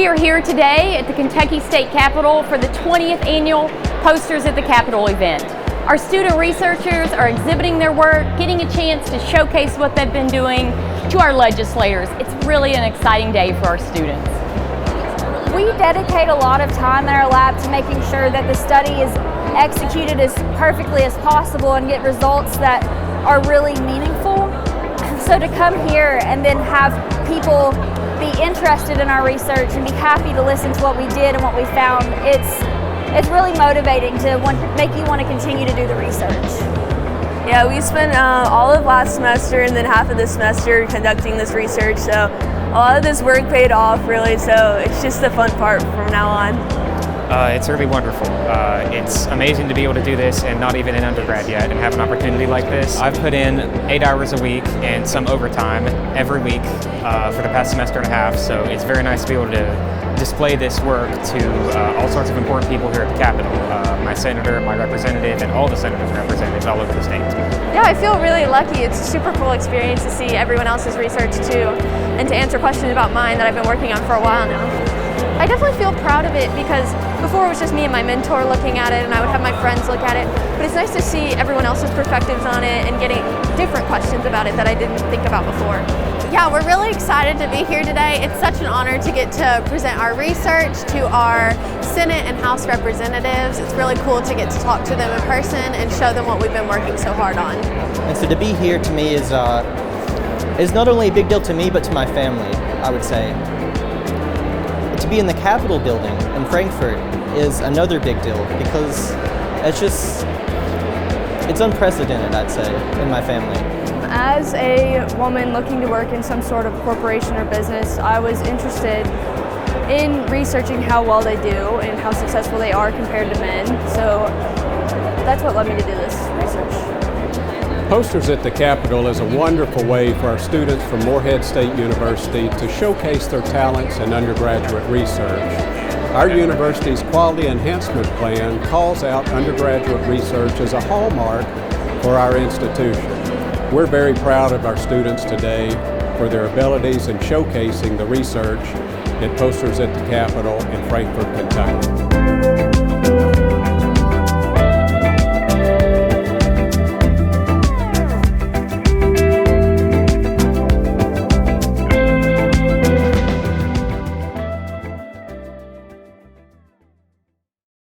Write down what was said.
We are here today at the Kentucky State Capitol for the 20th annual Posters at the Capitol event. Our student researchers are exhibiting their work, getting a chance to showcase what they've been doing to our legislators. It's really an exciting day for our students. We dedicate a lot of time in our lab to making sure that the study is executed as perfectly as possible and get results that are really meaningful. So to come here and then have people be interested in our research and be happy to listen to what we did and what we found, it's really motivating to make you want to continue to do the research. Yeah, we spent all of last semester and then half of this semester conducting this research, so a lot of this work paid off really, so it's just the fun part from now on. It's really wonderful. It's amazing to be able to do this and not even in undergrad yet and have an opportunity like this. I've put in 8 hours a week and some overtime every week for the past semester and a half, so it's very nice to be able to display this work to all sorts of important people here at the Capitol. My senator, my representative, and all the senators and representatives all over the state. Yeah, I feel really lucky. It's a super cool experience to see everyone else's research too, and to answer questions about mine that I've been working on for a while now. I definitely feel proud of it because before it was just me and my mentor looking at it, and I would have my friends look at it, but it's nice to see everyone else's perspectives on it and getting different questions about it that I didn't think about before. Yeah, we're really excited to be here today. It's such an honor to get to present our research to our Senate and House representatives. It's really cool to get to talk to them in person and show them what we've been working so hard on. And so to be here to me is not only a big deal to me, but to my family, I would say. To be in the Capitol building in Frankfort is another big deal because it's unprecedented, I'd say, in my family. As a woman looking to work in some sort of corporation or business, I was interested in researching how well they do and how successful they are compared to men. So that's what led me to do this research. Posters at the Capitol is a wonderful way for our students from Morehead State University to showcase their talents in undergraduate research. Our university's Quality Enhancement Plan calls out undergraduate research as a hallmark for our institution. We're very proud of our students today for their abilities in showcasing the research at Posters at the Capitol in Frankfort, Kentucky.